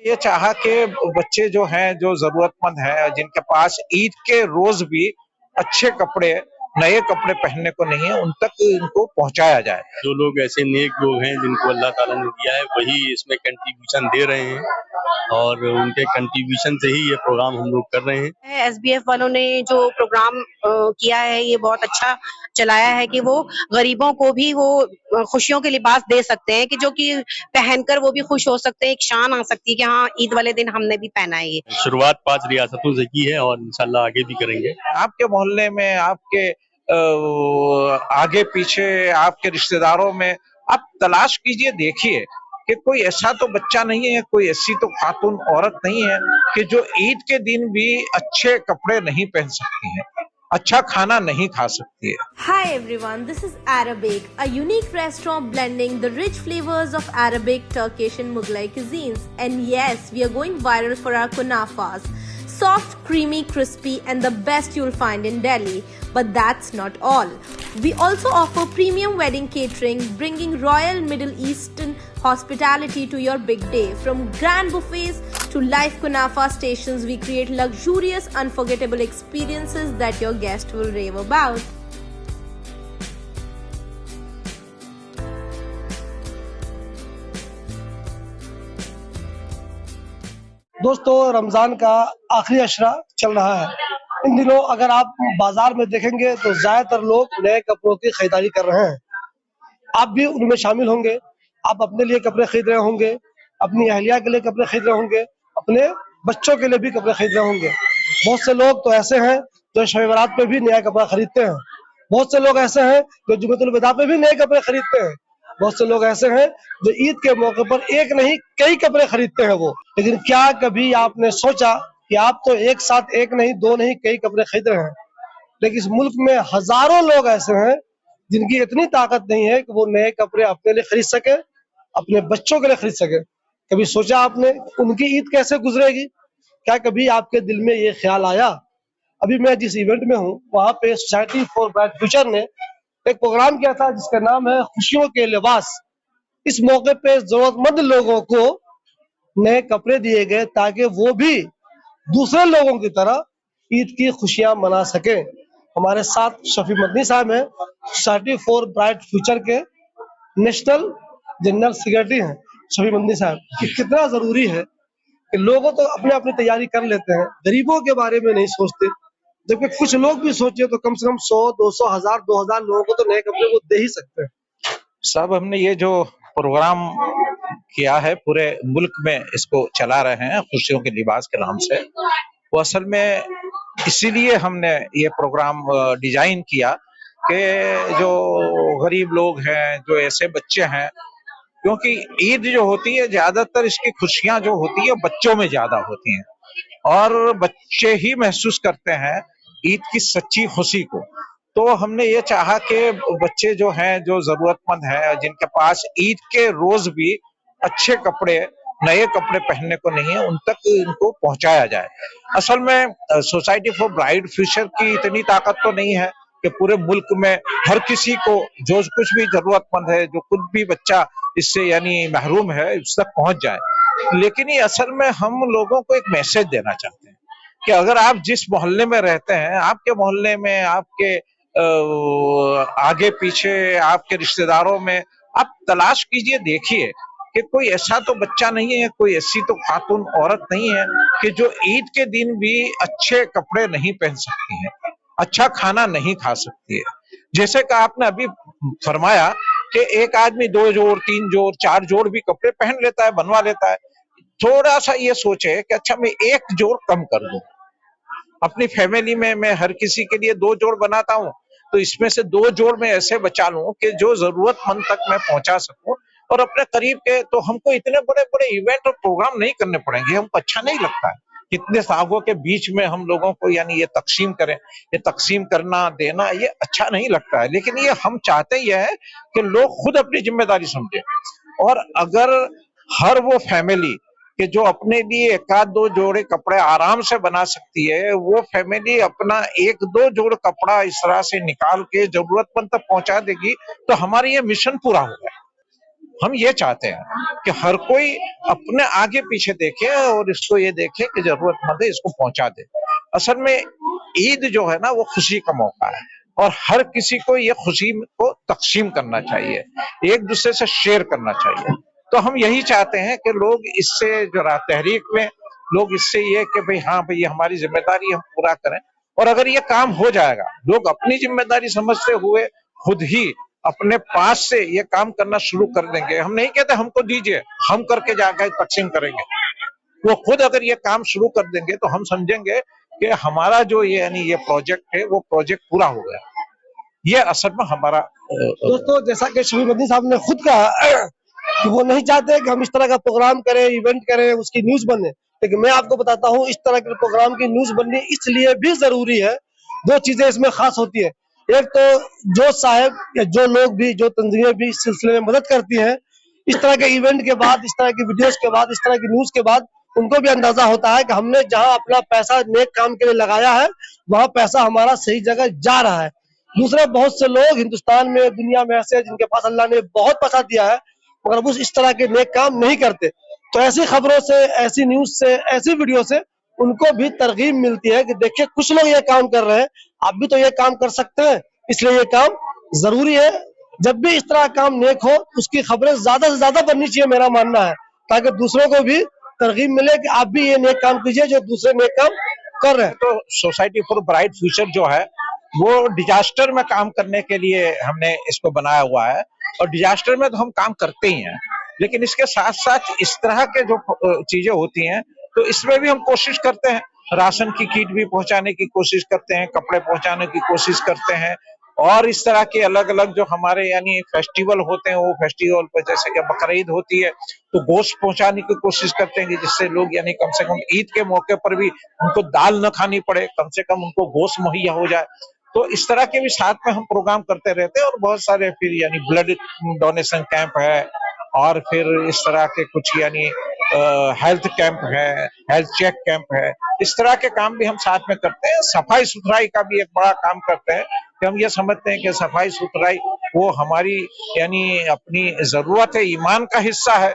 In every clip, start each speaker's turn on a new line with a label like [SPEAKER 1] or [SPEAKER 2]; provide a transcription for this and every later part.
[SPEAKER 1] ये चाहा कि बच्चे जो हैं, जो जरूरतमंद हैं, जिनके पास ईद के रोज भी अच्छे कपड़े, नए कपड़े पहनने को नहीं है, उन तक इनको पहुंचाया जाए।
[SPEAKER 2] जो लोग ऐसे नेक लोग हैं जिनको अल्लाह ताला ने दिया है, वही इसमें कंट्रीब्यूशन दे रहे हैं और उनके कंट्रीब्यूशन से ही ये प्रोग्राम हम लोग कर रहे हैं।
[SPEAKER 3] एसबीएफ वालों ने जो प्रोग्राम किया है, ये बहुत अच्छा चलाया है कि वो गरीबों को भी वो खुशियों के लिबास दे सकते हैं, कि जो कि पहनकर वो भी खुश हो सकते हैं, एक शान आ सकती है कि हाँ, ईद वाले दिन हमने भी पहना है ये।
[SPEAKER 2] शुरुआत 5 रियासतों से की है और इंशाल्लाह आगे भी करेंगे।
[SPEAKER 1] आपके मोहल्ले में, आपके आगे पीछे, आपके रिश्तेदारों में आप तलाश कीजिए, देखिए कि कोई ऐसा तो बच्चा नहीं है, कोई ऐसी तो खातून औरत नहीं है कि जो ईद के दिन भी अच्छे कपड़े नहीं पहन सकती है, अच्छा खाना नहीं खा सकती है।
[SPEAKER 4] Hi everyone, this is Arabic, a unique restaurant blending the rich flavors of Arabic, Turkish and Mughlai cuisines. And yes, we are going viral for our kunafas. Soft, creamy, crispy and the best you'll find in Delhi. But that's not all. We also offer premium wedding catering, bringing royal Middle Eastern hospitality to your big day. From grand buffets to live kunafa stations, we create luxurious, unforgettable experiences that your guests will rave about.
[SPEAKER 5] दोस्तों, रमजान का आखिरी अशरा चल रहा है। इन दिनों अगर आप बाजार में देखेंगे तो ज्यादातर लोग नए कपड़ों की खरीदारी कर रहे हैं। आप भी उनमें शामिल होंगे। आप अपने लिए कपड़े खरीद रहे होंगे, अपनी अहलिया के लिए कपड़े खरीद रहे होंगे, अपने बच्चों के लिए भी कपड़े खरीद रहे होंगे। बहुत से लोग तो ऐसे हैं जो शब बारात पे भी नया कपड़ा खरीदते हैं। बहुत से लोग ऐसे हैं जो जुम्मतुल विदा पे भी नए कपड़े खरीदते हैं। बहुत से लोग ऐसे हैं जो ईद के मौके पर एक नहीं कई कपड़े खरीदते हैं वो। लेकिन क्या कभी आपने सोचा कि आप तो एक साथ एक नहीं, दो नहीं, कई कपड़े खरीद रहे हैं, लेकिन इस मुल्क में हजारों लोग ऐसे हैं जिनकी इतनी ताकत नहीं है कि वो नए कपड़े अपने लिए खरीद सके, अपने बच्चों के लिए खरीद सके। कभी सोचा आपने उनकी ईद कैसे गुजरेगी? क्या कभी आपके दिल में ये ख्याल आया? अभी मैं जिस इवेंट में हूँ वहाँ पे सोसाइटी फॉर ब्राइट फ्यूचर ने एक प्रोग्राम किया था जिसका नाम है खुशियों के लिबास। इस मौके पे जरूरतमंद लोगों को नए कपड़े दिए गए ताकि वो भी दूसरे लोगों की तरह ईद की खुशियां मना सके। हमारे साथ शफी मदनी साहब हैं, सोसाइटी फॉर ब्राइट फ्यूचर के नेशनल जनरल सेक्रेटरी हैं। शफी मदनी साहब, कि कितना जरूरी है कि लोगों तो अपने अपनी तैयारी कर लेते हैं, गरीबों के बारे में नहीं सोचते, जबकि कुछ लोग भी सोचे तो कम से कम 100, 200, 1000, 2000 लोगों को तो नए कपड़े वो दे ही सकते हैं।
[SPEAKER 1] साहब, हमने ये जो प्रोग्राम किया है, पूरे मुल्क में इसको चला रहे हैं खुशियों के लिबास के नाम से। वो असल में इसीलिए हमने ये प्रोग्राम डिजाइन किया कि जो गरीब लोग हैं, जो ऐसे बच्चे हैं, क्योंकि ईद जो होती है ज्यादातर इसकी खुशियां जो होती है बच्चों में ज्यादा होती हैं और बच्चे ही महसूस करते हैं ईद की सच्ची खुशी को। तो हमने ये चाहा कि बच्चे जो हैं, जो जरूरतमंद हैं, जिनके पास ईद के रोज भी अच्छे कपड़े, नए कपड़े पहनने को नहीं है, उन तक इनको पहुंचाया जाए। असल में सोसाइटी फॉर ब्राइट फ्यूचर की इतनी ताकत तो नहीं है कि पूरे मुल्क में हर किसी को जो कुछ भी जरूरतमंद है, जो कुछ भी बच्चा इससे यानी महरूम है, उस तक पहुंच जाए। लेकिन ये असल में हम लोगों को एक मैसेज देना चाहते हैं कि अगर आप जिस मोहल्ले में रहते हैं, आपके मोहल्ले में, आपके आगे पीछे, आपके रिश्तेदारों में आप तलाश कीजिए, देखिए कि कोई ऐसा तो बच्चा नहीं है, कोई ऐसी तो खातून औरत नहीं है कि जो ईद के दिन भी अच्छे कपड़े नहीं पहन सकती है, अच्छा खाना नहीं खा सकती है। जैसे कि आपने अभी फरमाया कि एक आदमी 2 जोड़, 3 जोड़, 4 जोड़ भी कपड़े पहन लेता है, बनवा लेता है। थोड़ा सा ये सोचे कि अच्छा मैं 1 जोड़ कम कर दूं। अपनी फैमिली में मैं हर किसी के लिए 2 जोड़ बनाता हूँ, तो इसमें से 2 जोड़ मैं ऐसे बचा लूं कि जो जरूरतमंद तक मैं पहुंचा सकूं और अपने करीब के। तो हमको इतने बड़े बड़े इवेंट और प्रोग्राम नहीं करने पड़ेंगे, हमको अच्छा नहीं लगता है कितने सागों के बीच में हम लोगों को यानी ये तकसीम करें, ये तकसीम करना देना ये अच्छा नहीं लगता है। लेकिन ये हम चाहते ही है कि लोग खुद अपनी जिम्मेदारी समझे, और अगर हर वो फैमिली कि जो अपने लिए 1-2 जोड़े कपड़े आराम से बना सकती है, वो फैमिली अपना 1-2 जोड़ कपड़ा इस तरह से निकाल के जरूरतमंद तक पहुंचा देगी, तो हमारा ये मिशन पूरा होगा। हम ये चाहते हैं कि हर कोई अपने आगे पीछे देखे और इसको ये देखे कि जरूरतमंद है इसको पहुंचा दे। असल में ईद जो है ना वो खुशी का मौका है और हर किसी को ये खुशी को तकसीम करना चाहिए, एक दूसरे से शेयर करना चाहिए। तो हम यही चाहते हैं कि लोग इससे जो तहरीक में लोग इससे ये कि भाई हाँ भाई ये हमारी जिम्मेदारी हम पूरा करें। और अगर ये काम हो जाएगा, लोग अपनी जिम्मेदारी समझते हुए खुद ही अपने पास से ये काम करना शुरू कर देंगे। हम नहीं कहते हमको दीजिए, हम करके जाकर तकसीम करेंगे। वो खुद अगर ये काम शुरू कर देंगे तो हम समझेंगे कि हमारा जो ये यानी ये प्रोजेक्ट है वो प्रोजेक्ट पूरा हो गया। ये असल में हमारा
[SPEAKER 5] दोस्तों, जैसा कि शबीर मदनी साहब ने खुद कहा कि वो नहीं चाहते कि हम इस तरह का प्रोग्राम करें, इवेंट करें, उसकी न्यूज बने, लेकिन मैं आपको बताता हूँ इस तरह के प्रोग्राम की न्यूज बननी इसलिए भी जरूरी है। दो चीजें इसमें खास होती है। एक तो जो साहब या जो लोग भी, जो तंजीमें भी इस सिलसिले में मदद करती हैं, इस तरह के इवेंट के बाद, इस तरह की वीडियोस के बाद, इस तरह की न्यूज के बाद उनको भी अंदाजा होता है कि हमने जहां अपना पैसा नेक काम के लिए लगाया है वहां पैसा हमारा सही जगह जा रहा है। दूसरे बहुत से लोग हिंदुस्तान में, दुनिया में ऐसे हैं जिनके पास अल्लाह ने बहुत पैसा दिया है मगर वो इस तरह के नेक काम नहीं करते। तो ऐसी खबरों से, ऐसी न्यूज से, ऐसी वीडियो से उनको भी तरगीब मिलती है कि देखिए कुछ लोग ये काम कर रहे हैं, आप भी तो ये काम कर सकते हैं, इसलिए ये काम जरूरी है। जब भी इस तरह का काम नेक हो उसकी खबरें ज्यादा से ज्यादा बननी चाहिए, मेरा मानना है, ताकि दूसरों को भी तरगीब मिले कि आप भी ये नेक काम कीजिए जो दूसरे नेक काम कर रहे हैं।
[SPEAKER 1] तो सोसाइटी फॉर ब्राइट फ्यूचर जो है वो डिजास्टर में काम करने के लिए हमने इसको बनाया हुआ है। और डिजास्टर में तो हम काम करते ही हैं, लेकिन इसके साथ साथ इस तरह के जो चीजें होती हैं तो इसमें भी हम कोशिश करते हैं। राशन की किट भी पहुंचाने की कोशिश करते हैं, कपड़े पहुंचाने की कोशिश करते हैं, और इस तरह के अलग अलग जो हमारे यानी फेस्टिवल होते हैं वो फेस्टिवल पर जैसे कि बकरीद होती है तो गोश्त पहुंचाने की कोशिश करते हैं जिससे लोग यानी कम से कम ईद के मौके पर भी उनको दाल न खानी पड़े, कम से कम उनको गोश्त मुहैया हो जाए। तो इस तरह के भी साथ में हम प्रोग्राम करते रहते हैं। और बहुत सारे फिर यानी ब्लड डोनेशन कैंप है और फिर इस तरह के कुछ यानी हेल्थ कैंप है, हेल्थ चेक कैंप है, इस तरह के काम भी हम साथ में करते हैं। सफाई सुथराई का भी एक बड़ा काम करते हैं कि हम ये समझते हैं कि सफाई सुथराई वो हमारी यानी अपनी जरूरत है, ईमान का हिस्सा है।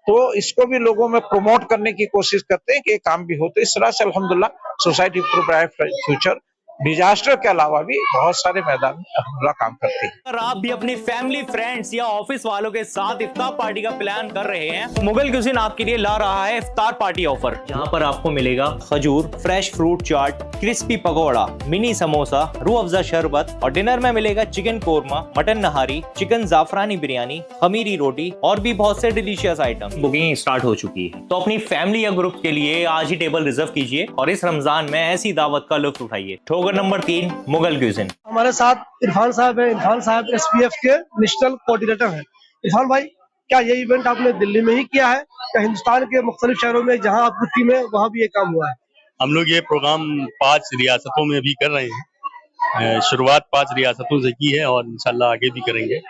[SPEAKER 1] तो इसको भी लोगों में प्रमोट करने की कोशिश करते हैं कि ये काम भी हो। तो इस तरह से अल्हम्दुलिल्लाह society for bright future disaster के अलावा भी बहुत सारे मैदान में अल्हम्दुलिल्लाह काम करती है।
[SPEAKER 6] अगर आप भी अपनी फैमिली, फ्रेंड्स या ऑफिस वालों के साथ इफ्तार पार्टी का प्लान कर रहे हैं, मुगल क्यूजिन आपके लिए ला रहा है इफ्तार पार्टी ऑफर, जहां पर आपको मिलेगा खजूर, fresh fruit chaat, crispy pakora, mini samosa, Rooh Afza शरबत, और डिनर में मिलेगा chicken korma, mutton nihari, chicken जाफरानी बिरयानी, खमीरी रोटी और भी बहुत से डिलीशियस आइटम। बुकिंग स्टार्ट हो चुकी है, तो अपनी फैमिली या ग्रुप के लिए आज ही टेबल रिजर्व कीजिए और इस रमजान में ऐसी दावत का लुत्फ उठाइए। Number 3 Mughal cuisine.
[SPEAKER 5] हमारे साथ इरफान साहब है। इरफान साहब SPF के नेशनल कोऑर्डिनेटर हैं। इरफान भाई, क्या ये इवेंट आपने दिल्ली में ही किया है या हिंदुस्तान के मुख्तलिफ शहरों में जहां आपकी टीम है वहां भी ये काम हुआ है?
[SPEAKER 2] हम लोग ये प्रोग्राम 5 रियासतों में भी कर रहे हैं। शुरुआत 5 रियासतों से की है और इंशाल्लाह आगे भी करेंगे।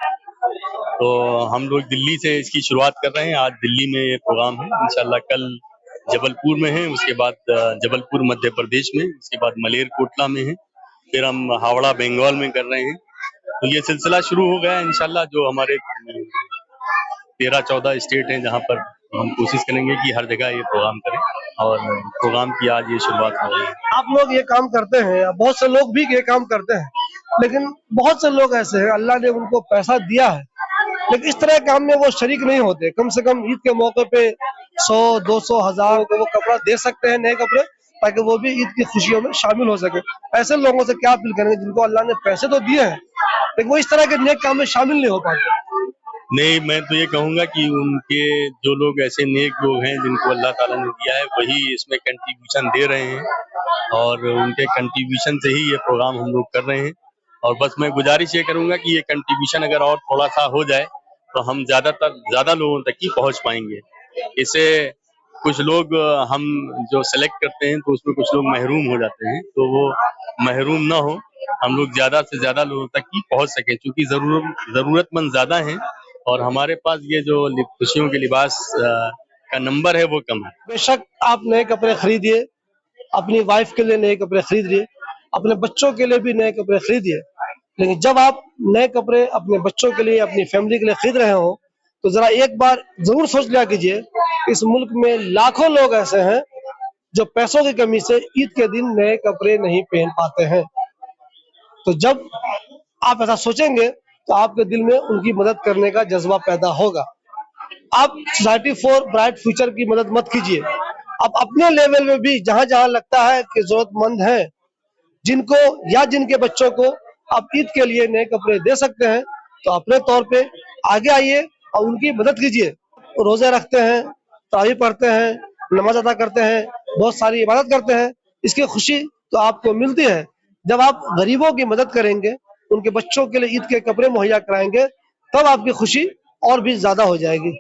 [SPEAKER 2] तो हम लोग दिल्ली से इसकी शुरुआत कर रहे हैं। आज दिल्ली में ये प्रोग्राम है, इंशाल्लाह कल जबलपुर में है, उसके बाद जबलपुर मध्य प्रदेश में, उसके बाद मलेरकोटला में है, फिर हम हावड़ा बंगाल में कर रहे हैं। तो ये सिलसिला शुरू हो गया है इंशाल्लाह। जो हमारे 13-14 स्टेट हैं जहां पर हम कोशिश करेंगे कि हर जगह ये प्रोग्राम करें और प्रोग्राम की आज ये शुरुआत हो रही है।
[SPEAKER 5] आप लोग ये काम करते हैं, बहुत से लोग भी ये काम करते हैं, लेकिन बहुत से लोग ऐसे हैं अल्लाह ने उनको पैसा दिया है लेकिन इस तरह के काम में वो शरीक नहीं होते। कम से कम ईद के मौके पे 100, 200, 1000 को वो कपड़ा दे सकते हैं, नए कपड़े, ताकि वो भी ईद की खुशियों में शामिल हो सके। ऐसे लोगों से क्या अपील करेंगे जिनको अल्लाह ने पैसे तो दिए हैं लेकिन वो इस तरह के नेक काम में शामिल नहीं हो पाते?
[SPEAKER 2] नहीं, मैं तो ये कहूंगा कि उनके जो लोग ऐसे नेक लोग हैं जिनको अल्लाह ताला ने दिया है वही इसमें कंट्रीब्यूशन दे रहे हैं और उनके कंट्रीब्यूशन से ही ये प्रोग्राम हम लोग कर रहे हैं। और बस मैं गुजारिश ये करूंगा कि ये कंट्रीब्यूशन अगर और थोड़ा सा हो जाए तो हम ज्यादा लोगों तक ही पहुंच पाएंगे। इससे कुछ लोग हम जो सेलेक्ट करते हैं तो उसमें कुछ लोग महरूम हो जाते हैं, तो वो महरूम ना हो, हम लोग ज्यादा से ज्यादा लोगों तक ही पहुंच सके, क्योंकि जरूरतमंद ज्यादा हैं और हमारे पास ये जो खुशियों के लिबास का नंबर है वो कम है।
[SPEAKER 5] बेशक आप नए कपड़े खरीदिए, अपनी वाइफ के लिए नए कपड़े खरीदिए, अपने बच्चों के लिए भी नए कपड़े खरीदिए, लेकिन जब आप नए कपड़े अपने बच्चों के लिए, अपनी फैमिली के लिए खरीद रहे हो तो जरा एक बार जरूर सोच लिया कीजिए, इस मुल्क में लाखों लोग ऐसे हैं जो पैसों की कमी से ईद के दिन नए कपड़े नहीं पहन पाते हैं। तो जब आप ऐसा सोचेंगे तो आपके दिल में उनकी मदद करने का जज्बा पैदा होगा। आप सोसाइटी फॉर ब्राइट फ्यूचर की मदद मत कीजिए, आप अपने लेवल में भी जहां जहां लगता है कि जरूरतमंद है, जिनको या जिनके बच्चों को आप ईद के लिए नए कपड़े दे सकते हैं, तो अपने तौर पे आगे आइए और उनकी मदद कीजिए। रोजे रखते हैं, तरावी पढ़ते हैं, नमाज अदा करते हैं, बहुत सारी इबादत करते हैं, इसकी खुशी तो आपको मिलती है। जब आप गरीबों की मदद करेंगे, उनके बच्चों के लिए ईद के कपड़े मुहैया कराएंगे, तब आपकी खुशी और भी ज्यादा हो जाएगी।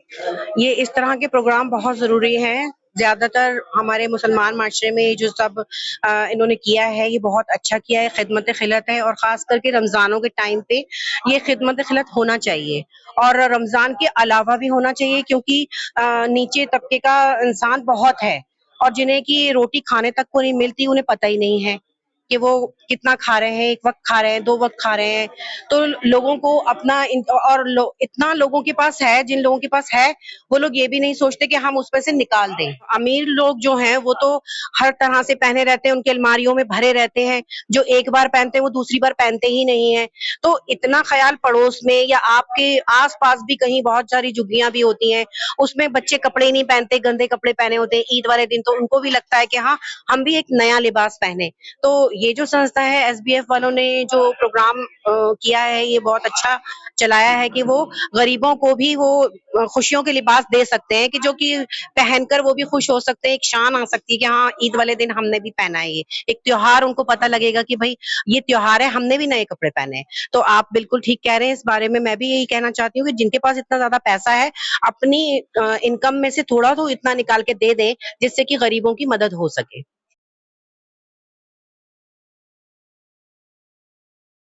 [SPEAKER 3] ये इस तरह के प्रोग्राम बहुत जरूरी हैं। ज्यादातर हमारे मुसलमान माशरे में जो सब इन्होंने किया है, ये बहुत अच्छा किया है, खिदमत खिलत है, और खास करके रमजानों के टाइम पे ये खिदमत खिलत होना चाहिए, और रमजान के अलावा भी होना चाहिए, क्योंकि नीचे तबके का इंसान बहुत है और जिन्हें की रोटी खाने तक को नहीं मिलती, उन्हें पता ही नहीं है कि वो कितना खा रहे हैं, एक वक्त खा रहे हैं, 2 वक्त खा रहे हैं। तो लोगों को अपना इतना लोगों के पास है, जिन लोगों के पास है, वो लोग ये भी नहीं सोचते कि हम उसमें से निकाल दें। अमीर लोग जो हैं, वो तो हर तरह से पहने रहते हैं, उनकी अलमारियों में भरे रहते हैं, जो एक बार पहनते हैं, वो दूसरी बार पहनते ही नहीं है। तो इतना ख्याल पड़ोस में या आपके आस-पास भी कहीं बहुत सारी झुग्गियाँ भी होती हैं, उसमें बच्चे कपड़े नहीं पहनते, गंदे कपड़े पहने होते हैं ईद वाले दिन, तो उनको भी लगता है कि हाँ, हम भी एक नया लिबास पहने। तो ये जो संस्था है, एसबीएफ वालों ने जो प्रोग्राम किया है, ये बहुत अच्छा चलाया है कि वो गरीबों को भी वो खुशियों के लिबास दे सकते हैं, कि जो कि पहनकर वो भी खुश हो सकते हैं, एक शान आ सकती है कि हाँ, ईद वाले दिन हमने भी पहना है ये। एक त्योहार उनको पता लगेगा कि भई ये त्योहार है, हमने भी नए कपड़े पहने हैं। तो आप बिल्कुल ठीक कह रहे हैं, इस बारे में मैं भी यही कहना चाहती हूँ कि जिनके पास इतना ज़्यादा पैसा है, अपनी इनकम में से थोड़ा तो इतना निकाल के दे दें, जिससे कि गरीबों की मदद हो सके।